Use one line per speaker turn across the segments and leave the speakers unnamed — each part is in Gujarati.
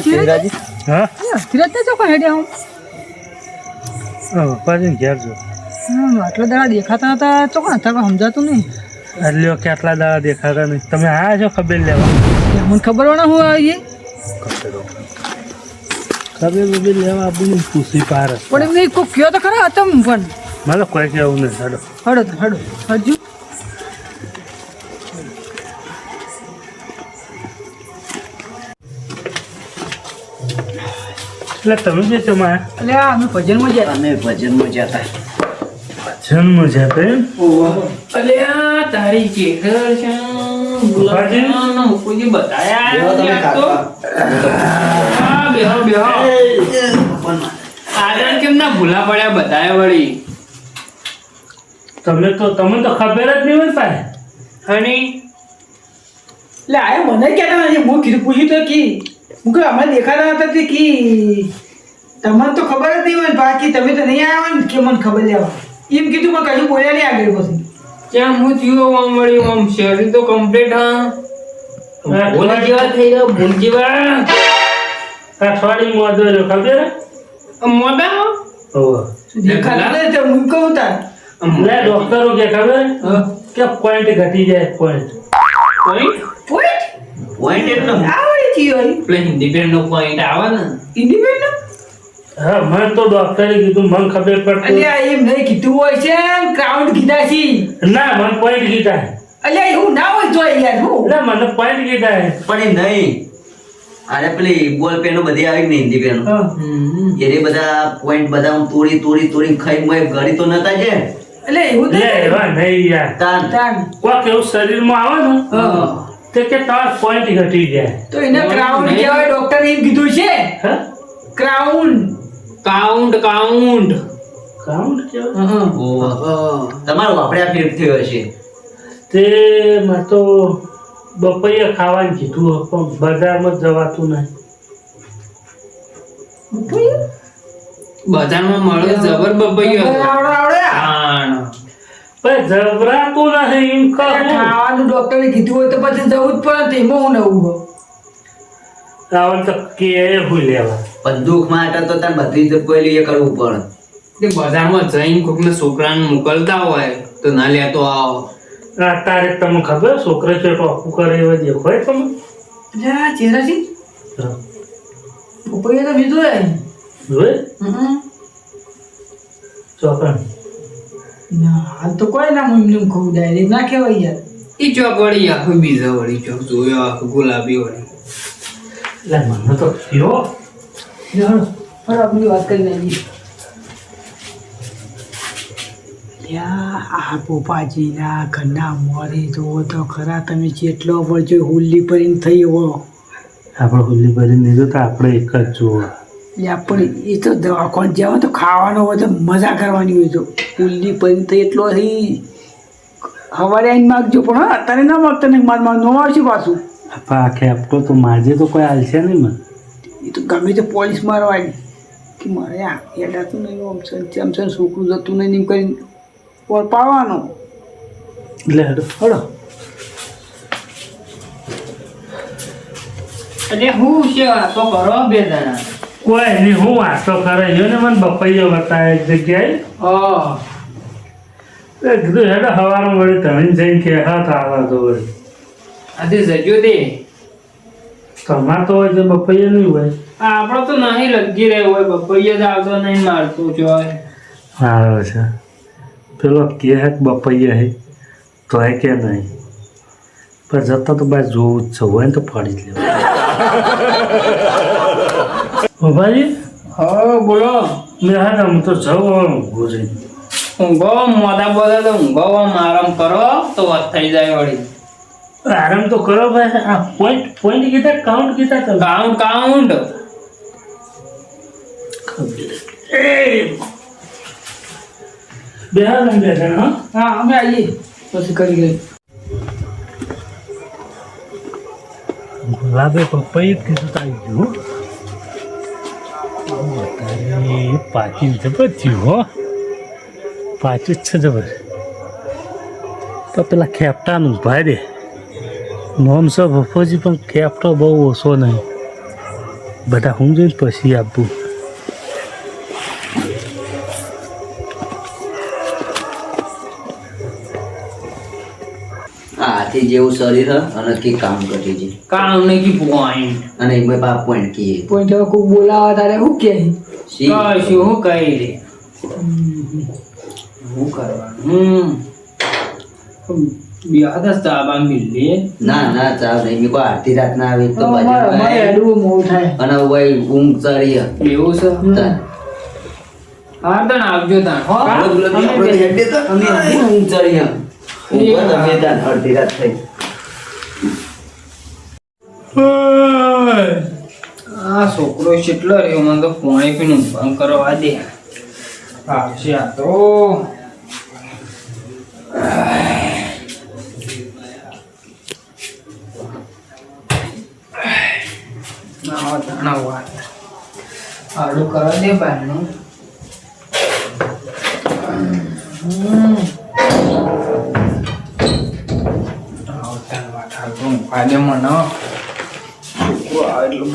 ચિરાજી
હા
ચિરાજ તો કોઈ હેડે હું
પપ્પાજીને ઘેર જો
આટલા દાડા દેખાતા હતા ચોકણ હતા કોઈ સમજાતું નહીં
લ્યો કેટલા દાડા દેખાતા નહીં તમે આયા છો ખબર લેવા
મને ખબર હોય ને હું આવીએ
ખબર બબે લેવા આપણને પૂછી પાર
પણ એમને કોઈ કયો તો ખરા હતા પણ
મારે કોઈ કહેવું નહીં હેડો
હડો તો હડો હજુ
એટલે તમે જે તમારે
એટલે અમે ભજનમાં ગયા
અમે ભજનમાં જતા
જન્મ છે તે
અલ્યા તારી કેકર છે ગુલાબજામુન મુકુજી બતાયા તો બેહો બેહો આગળ કેમ ના ભૂલા પડ્યા બતાયા વળી
તમને તો ખબર જ નહીં હોય પાય
હની
એટલે આયા મને કહેતા નથી હું કીધું પૂછ્યું તો કી હું કે અમે દેખાતા હતા તે કી તમને તો ખબર જ નહીં હોય બાકી તમે તો નહીં આવ્યા હોય ને કે મને ખબર લેવા એમ કીધું પણ કશું બોલ્યા નહીં આગળ પછી
ત્યાં હું થયું આમ વળી આમ શરીર તો કમ્પ્લીટ હા ભૂલ જેવા થઈ ગયો ભૂલ જેવા
અઠવાડિયું મોદો જો ખબર
મોદા
હોવ
દેખાતા નહીં તો હું કહું તાર
લે ડોક્ટરો કે ખબર કે પોઈન્ટ ઘટી જાય પોઈન્ટ
પોઈન્ટ
પોઈન્ટ
પોઈન્ટ એટલે
આવડી થયો
એટલે હિન્દી પેન નો પોઈન્ટ આવે ને
ઇન્ડિપેન્ડન્ટ
હા મને તો ડોક્ટરે કીધું મને ખબર પડતી
અલ્યા એમ નહીં કીધું હોય છે ક્રાઉડ કીધા છે
ના મને પોઈન્ટ કીધા
અલ્યા એવું ના હોય તો યાર હું
એટલે મને પોઈન્ટ કીધા
પણ એ નહીં અરે પેલી બોલ પેનો બધી આવી ને હિન્દી પેનો એને બધા પોઈન્ટ બધા આમ તોડી ખાઈ મેં ઘડી તો નતા છે
એટલે એવું તો
લે એવા નહીં યાર
તાન
કોક એવું શરીરમાં આવે ને તે કે તારા પોઈન્ટ ઘટી જાય
તો એને ક્રાઉડ કહેવાય ડોક્ટર એમ કીધું છે
હા
ક્રાઉડ
કાઉન્ટ
કાઉન્ટ કેવું
તમારો વાપડ્યા પેટ થયો હશે
તે માં તો બપૈયા ખાવાનું કીધું પણ બજારમાં જવાતું નહીં
બજારમાં મળે જબર બપૈયો
પણ જબરાતું નહીં એમ કહું
ખાવાનું ડોક્ટરે કીધું હોય તો પછી જવું જ પડે તેમાં હું નવું
આવન તો કે હું લેવા
પણ દુઃખ માટે તો તાર બધી જ કોઈ એ કરવું પડે
તે બજારમાં જઈને કોકને છોકરાને મોકલતા હોય તો ના લેતો આવો
તારે તમને ખબર છોકરા છે ટોપું કરે એવા દેખાય તમે
અલ્યા ચેરાજી પપૈયા તો બીજું હે
જોઈ ચોકન
ના હાલ તો કોઈ ના હું એમને કહું ડાયરેક્ટ ના કહેવાય યાર
ઈ ચોક વળી આખું બીજા વળી ચોક જોયો આખું ગુલાબી વળી
એટલે મને તો થયો
પણ આપણી વાત કરી નાખી આ પોપાજીના ઘરના મોરે જોવો તો ખરા તમે જેટલો પડજો હુલ્લી પરીને થઈ હો
આપણે હુલ્લી ભરીને લીધું તો આપણે એક જ જુઓ
આપણે એ તો દવાખાને જવા તો ખાવાનો હોય તો મજા કરવાની હોય તો હુલ્લી પરીને થઈ એટલો થઈ સવારે આવીને માગજો પણ હા અત્યારે ના માગતા નહીં માર નો આવશે પાછું
આ ખેપટો તો મારજે તો કોઈ હાલશે નહીં મને
એ તો ગમે તે પોલીસ મારવાની કે મારે આ એડાતું નહીં આમ છે છોકરું જતું નહીં એમ કરીને પોલ પાડવાનો
એટલે હેડો
હળો
એટલે હું છે તો કરો બે જણા
કોઈ નહીં હું વાંચતો કરે જો ને મને બપૈયો બતાવે એક જગ્યાએ કીધું હેડો સવારમાં વળી ધણી જઈને કે હાથ આવે તો વળી
આજે જજો દે
તમારે તો હોય છે બપૈયા નહીં હોય
આપણો તો નહીં લગી રહ્યો હોય બપૈયા જ આવતો નહીં મારતો જોય
સારો છે પેલો કે બપૈયા હે તો હે કે નહીં પણ જતા તો બસ જોવું જ છે હોય ને તો ફાડી જ લેવું ભાઈ
હા બોલો
મેં હા હું તો જાઉં ઊંઘું જઈને
ઊંઘો મોડા બોલા તો ઊંઘો આરામ કરો તો વાત થઈ જાય વળી
આરામ તો કરો ભાઈ આ પોઈન્ટ કીધા કાઉન્ટ કીધા તમે
કાઉન્ટ
બે હા બે જણા
હા અમે આવીએ પછી કરી ગઈ
ગુલાબે પપૈયું કીધું તારી ગયું તારી પાકી જબર થયું હો પાછું જ છે જબર તો પેલા ખેપટાનું ભાઈ દે નોમ સો ભફોજી પણ ખેપટો બહુ ઓછો નહીં બધા હું જોઈને પછી આપું.
હાથી જેવું શરીર હ અને કે કામ કરી છે
કામ નહીં કી પોઈન્ટ
અને એમાં બાપ પોઈન્ટ કીએ
કોઈ જો કોઈ બોલાવા તારે શું કે
સી
કશું હું કહી રે હું કરવાનું બિહાર સાબા મિલે
ના ના ચાલ નહીં મેં કોઈ આરતી રાત ના આવી તો
અમારે
બાજુ
હેડવું મોડું થાય
અને ભાઈ ઊંઘ ચડી હ.
એવું છે
તાર.
હા તણ આવજો તણ હો
આપણે હેડે તો અમે ઊંઘ ચડી હ. ઊંઘ તો તમે તાર અડધી રાત થઈ
આ છોકરો કેટલો રહ્યો મને તો પાણી પીને ઊંઘ કરવા દે આવશે આ તો આડું કરવા દે ભાઈનું ફાયદે મને છોકરો આવે એટલું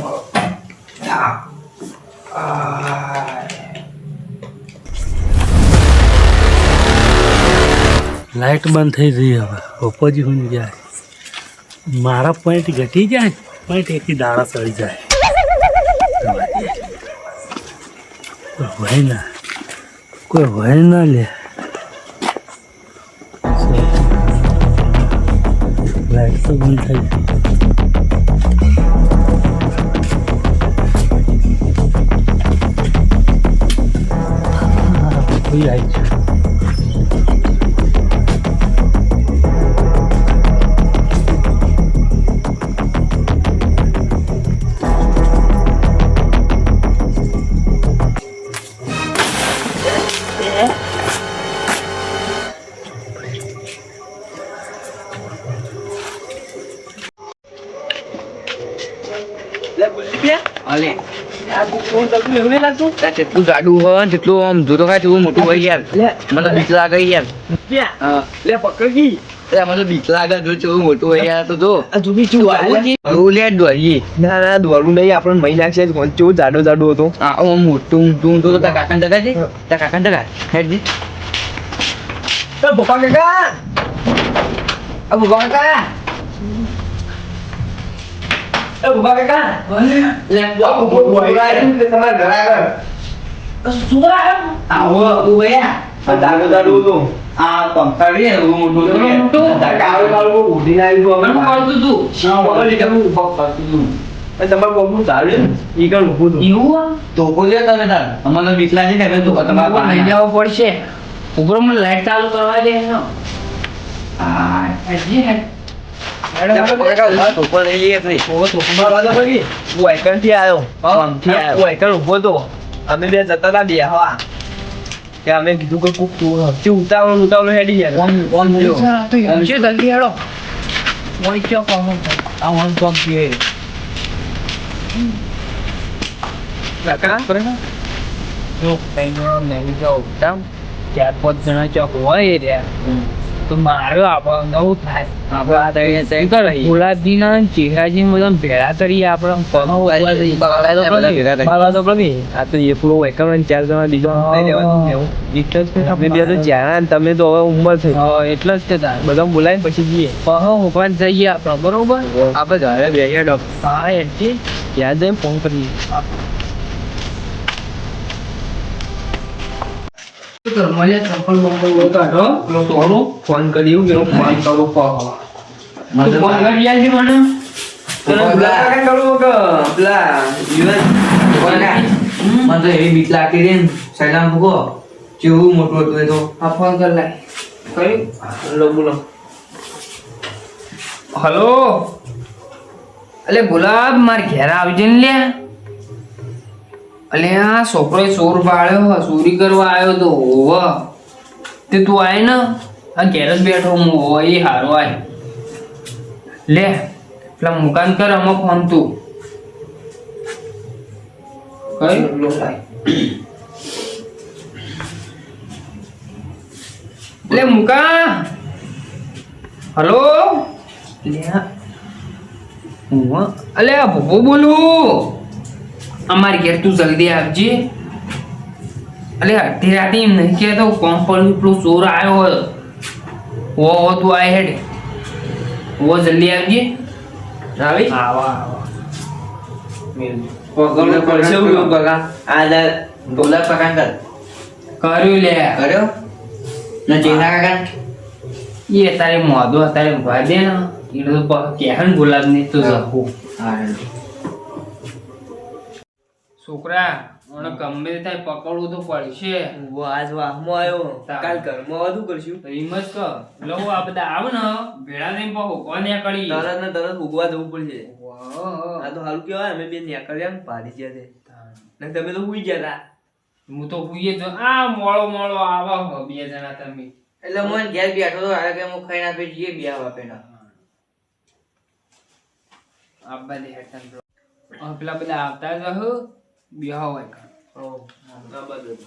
લાઇટ બંધ થઈ ગઈ હવે બપોજી હું જાય મારા પોઈન્ટ ઘટી જાય પોઈન્ટ એકી દાડા ચડી જાય કોઈ હોય ના લે લાઇટ તો બંધ થઈ કોઈ આવી છે
અલે જેટલું જાડું હોય ને તેટલું આમ જોતો ખાય તેવું મોટું હોય યાર મને બીક લાગે યાર મને તો બીક લાગે જો તેવું મોટું હોય યાર તો જો દોડીએ
ના દોડવું નહીં આપણને મહી નાખશે કેવું જાડો જાડો હતો
આમ મોટું ઊંધું તો તાર કાકા ટકા છે તાર કાકા ટકા હેડ જી
પપ્પા કાકા
પપ્પા કાકા
પપ્પા કાકા તમારા ઘર આગળ જાડો જાડો હતું
આ પંખા રે મોટું
ઉડીને આવી તમારે બહુ ચાલ્યું એ કણ ઊભું હતું
તો બોલ્યો તમે તાર અમને બીક લાગે ને હવે તો તમારે પાણી
જવું પડશે ઉપર મને લાઈટ ચાલુ કરવા દે
અમે બે જતા હતા બે હવા કે અમે કીધું કે કુક ઉતાવળ હેડી જાય
જલ્દી હેડો ચાર પાંચ જણા ચોક હોય રે તો મારો નવું થાય ગુલાબજી ના ચેહરાજી બધા ભેળા કરી આપણે
આ તો એ પૂરો વેકરણ 4 જણા બીજો અમે બે તો જ્યાં તમે તો હવે ઉંમર થઈ
એટલે જ તે
બધા બોલાવીને પછી જઈએ
હુકવાન જઈએ આપણે બરોબર
આપણે ઘરે બેહીએ ડોક્ટર
હા એથી
ત્યાં જઈને ફોન કરીએ ફોન કર્યું કે ફોન કરું
મને તો
મને
એવી બીક લાગતી રે સૈલામ ભૂકો કેવું મોટું હતું એ તો
આ ફોન કર લાય કર્યું બોલો હલો અલે ગુલાબ માર ઘેર આવજે ને લે અલે આ છોકરો ચોર પાડ્યો ચોરી કરવા આવ્યો તો હોવ તે તું આય ને આ ઘેર જ બેઠો હું હોય એ હારો આય લે પેલા મુકાન કર આમાં ફોન તું કઈ લો લાય લે મુકા હલો લે હું અલે આ ભૂપો બોલું અમારી ઘેર તું જલ્દી આવજે. અલે અડધી રાતે એમ નહીં કહેતો કોમ પર પેલો ચોર આવ્યો હોય. ઓ તું આય હેડ ઓ જલ્દી આવજે.
આવી
આવા આવા
પકડવું પડશે એવું બગા આ
બોલા પકાન કર
કર્યું લે
કર્યો ને ચીના કાકા
એ તારે મોદો તારે ભાઈ દે ને એટલે તો કેહન ગુલાબ ને તો જહું છોકરા મને ગમે તે થાય પકડવું તો પડશે.
આજ વાહમાં આવ્યો કાલ ઘરમાં વધુ કરશું
હિંમત કર લો આ બધા આવે ને ભેળા થઈને પહો કોને કરી
તરત ને તરત ઉગવા જવું પડશે.
વાહ.
આ તો સારું કેવાય અમે બે નેકળ્યા ને પાડી ગયા છે ને તમે તો હુઈ ગયા તા.
હું તો હુઈએ જ આ મોળો મોળો આવા હો બે જણા તમે
એટલે હું ઘેર બેઠો તો હારે કે હું ખાઈને આપે જઈએ બિયા બાપેના
આબા દે હેઠળ પેલા બધા આવતા જ હો બેહો હોય
આ બધું